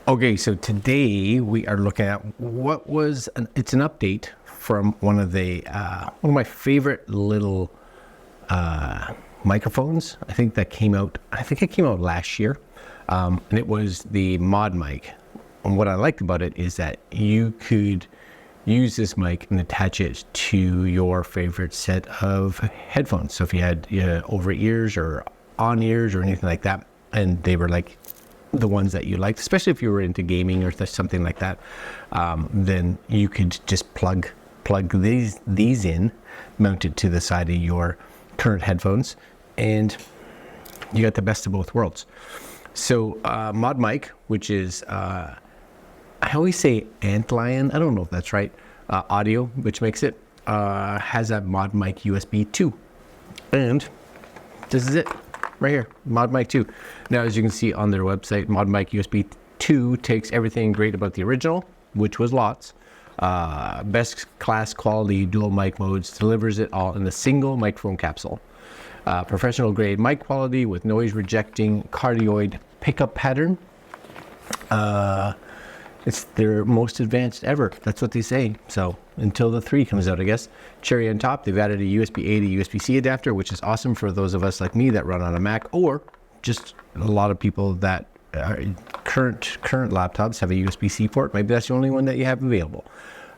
Okay, so today we are looking at it's an update from one of my favorite little microphones. I think it came out last year, and it was the ModMic. And what I liked about it is that you could use this mic and attach it to your favorite set of headphones. So if you had over ears or on ears or anything like that, and they were like the ones that you liked, especially if you were into gaming or something like that, then you could just plug these in, mounted to the side of your current headphones, and you got the best of both worlds. So ModMic, which is I always say Antlion, I don't know if that's right, audio, which makes it, has a ModMic USB 2, and this is it right here, ModMic 2. Now, as you can see on their website, ModMic USB 2 takes everything great about the original, which was lots, best class quality dual mic modes, delivers it all in a single microphone capsule. Professional grade mic quality with noise rejecting cardioid pickup pattern. It's their most advanced ever. That's what they say. So until the 3 comes out, I guess. Cherry on top, they've added a USB-A to USB-C adapter, which is awesome for those of us like me that run on a Mac, or just a lot of people that are current laptops have a USB-C port. Maybe that's the only one that you have available.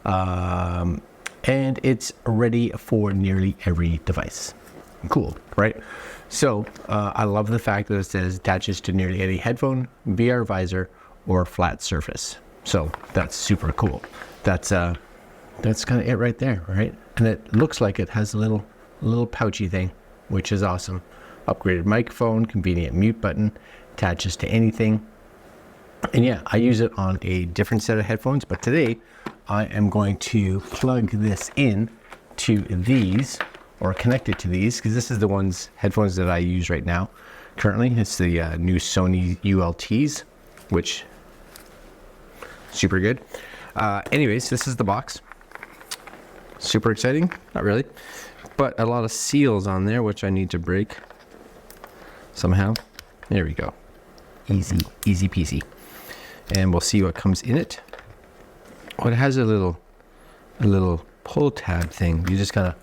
And it's ready for nearly every device. Cool, right? So I love the fact that it says attaches to nearly any headphone, VR visor, or flat surface. So that's super cool. That's kind of it right there, right? And it looks like it has a little pouchy thing, which is awesome. Upgraded microphone, convenient mute button, attaches to anything. And yeah, I use it on a different set of headphones, but today I am going to plug this in to these, or connect it to these, because this is the headphones that I use right now. Currently, it's the new Sony ULTs, which super good. Anyways, this is the box. Super exciting, not really, but a lot of seals on there, which I need to break somehow. There we go. Easy peasy. And we'll see what comes in it. Oh, it has a little pull tab thing. You just gotta,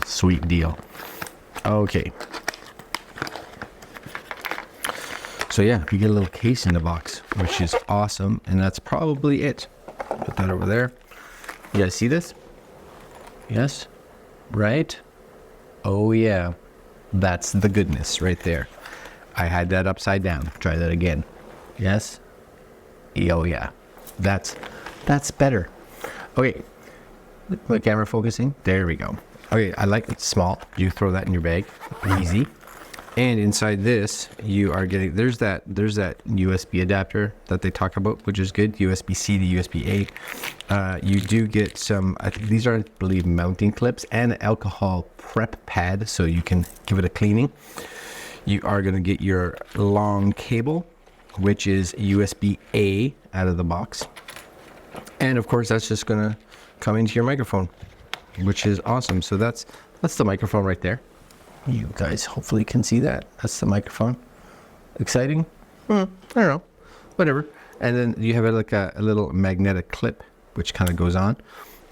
sweet deal. Okay. So yeah, you get a little case in the box, which is awesome, and that's probably it. Put that over there. You guys see this? Yes? Right? Oh yeah. That's the goodness right there. I had that upside down. Try that again. Yes? Oh yeah. That's better. Okay. The camera focusing. There we go. Okay, I like it small. You throw that in your bag. Easy. And inside this, you are getting, there's that USB adapter that they talk about, which is good, USB-C to USB-A. You do get some, I think these are, I believe, mounting clips and an alcohol prep pad, so you can give it a cleaning. You are going to get your long cable, which is USB-A out of the box. And of course, that's just going to come into your microphone, which is awesome. So that's the microphone right there. You guys hopefully can see that. That's the microphone. Exciting? I don't know. Whatever. And then you have like a little magnetic clip, which kind of goes on.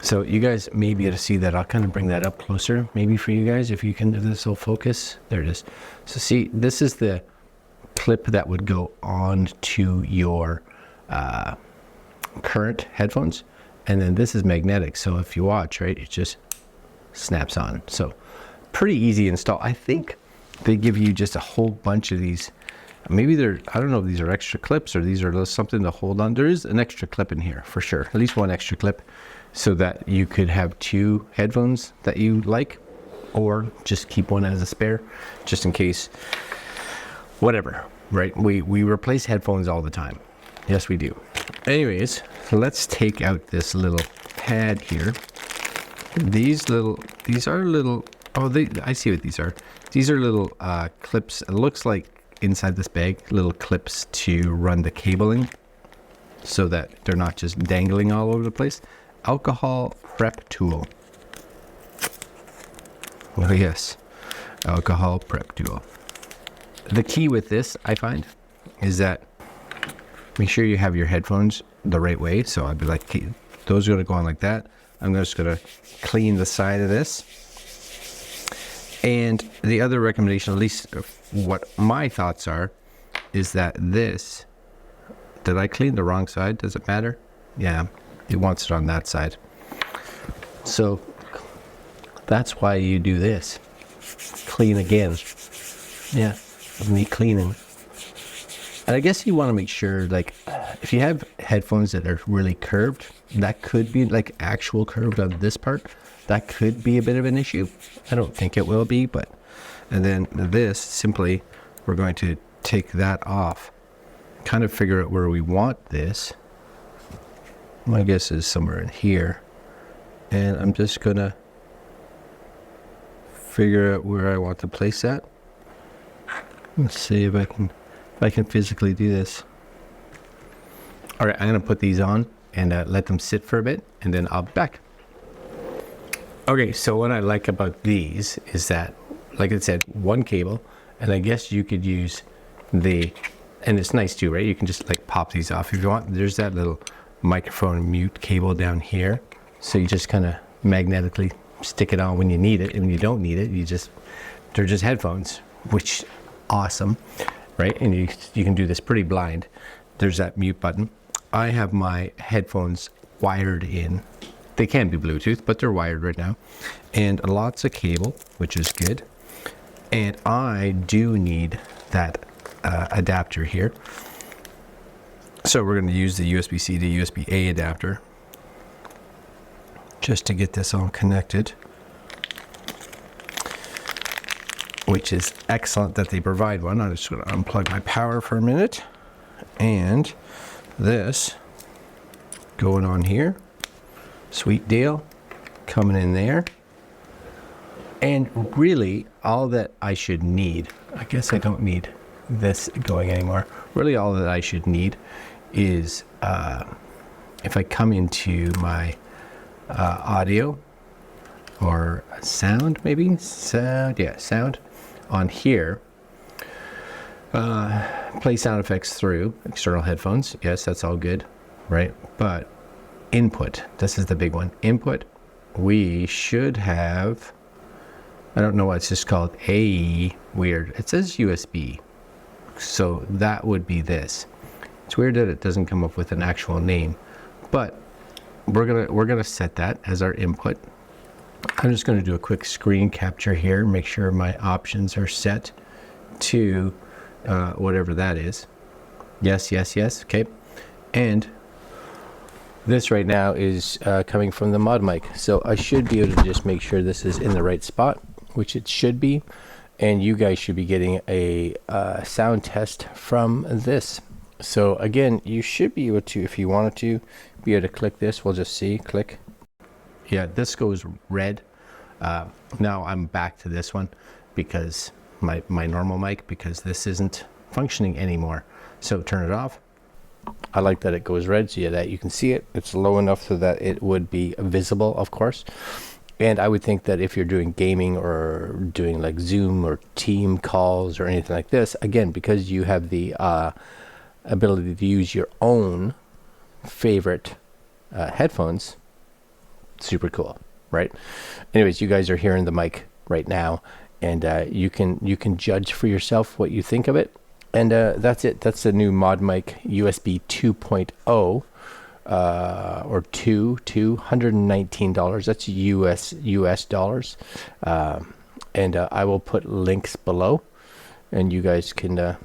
So you guys may be able to see that. I'll kind of bring that up closer, maybe for you guys, if you can do this. Will focus. There it is. So see, this is the clip that would go on to your current headphones. And then this is magnetic. So if you watch, right, it just snaps on. So pretty easy install. I think they give you just a whole bunch of these. Maybe I don't know if these are extra clips or these are something to hold on. There is an extra clip in here for sure, at least one extra clip, so that you could have 2 headphones that you like, or just keep one as a spare, just in case, whatever, right? We replace headphones all the time. Yes, we do. Anyways, let's take out this little pad here. These are little, I see what these are. These are little clips. It looks like inside this bag, little clips to run the cabling so that they're not just dangling all over the place. Alcohol prep tool. Oh yes, alcohol prep tool. The key with this, I find, is that make sure you have your headphones the right way. So I'd be like, okay, those are going to go on like that. I'm just going to clean the side of this. And the other recommendation, at least what my thoughts are, is that this, did I clean the wrong side? Does it matter? Yeah, it wants it on that side. So that's why you do this. Clean again. Yeah, me cleaning. And I guess you want to make sure, like, if you have headphones that are really curved, that could be like actual curved on this part. That could be a bit of an issue. I don't think it will be, but, and then this, simply, we're going to take that off, kind of figure out where we want this. My guess is somewhere in here. And I'm just gonna figure out where I want to place that. Let's see if I can physically do this. All right, I'm gonna put these on and let them sit for a bit, and then I'll be back. Okay, so what I like about these is that, like I said, one cable, and I guess you could use the, and it's nice too, right? You can just like pop these off if you want. There's that little microphone mute cable down here. So you just kind of magnetically stick it on when you need it, and when you don't need it, they're just headphones, which awesome, right? And you can do this pretty blind. There's that mute button. I have my headphones wired in. They can be Bluetooth, but they're wired right now. And lots of cable, which is good. And I do need that adapter here. So we're going to use the USB-C to USB-A adapter just to get this all connected, which is excellent that they provide one. I'm just going to unplug my power for a minute, and this going on here. Sweet deal, coming in there. And really all that I should need, I guess I don't need this going anymore. Really all that I should need is if I come into my audio or sound, maybe sound, yeah, sound on here, play sound effects through external headphones. Yes, that's all good, right? But input, this is the big one. Input, we should have, I don't know what it's just called, weird, it says USB, so that would be this. It's weird that it doesn't come up with an actual name, but we're gonna set that as our input. I'm just gonna do a quick screen capture here, make sure my options are set to whatever that is. Yes, yes, yes, okay. And this right now is coming from the ModMic, so I should be able to just make sure this is in the right spot, which it should be, and you guys should be getting a sound test from this. So again, you should be able to, if you wanted to, be able to click this. We'll just see, click. Yeah, this goes red. Now I'm back to this one because my normal mic, because this isn't functioning anymore. So turn it off. I like that it goes red so that you can see it. It's low enough so that it would be visible, of course. And I would think that if you're doing gaming or doing like Zoom or team calls or anything like this, again, because you have the ability to use your own favorite headphones, super cool, right? Anyways, you guys are hearing the mic right now, and you can judge for yourself what you think of it. And that's it. That's the new ModMic USB 2.0 or $219. That's US dollars. And I will put links below, and you guys can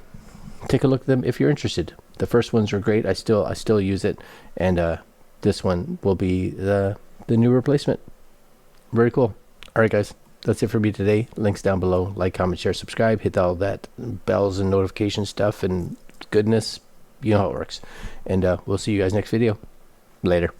take a look at them if you're interested. The first ones are great. I still use it, and this one will be the new replacement. Very cool. All right, guys. That's it for me today. Links down below. Like, comment, share, subscribe. Hit all that bells and notification stuff and goodness. You know how it works. And we'll see you guys next video. Later.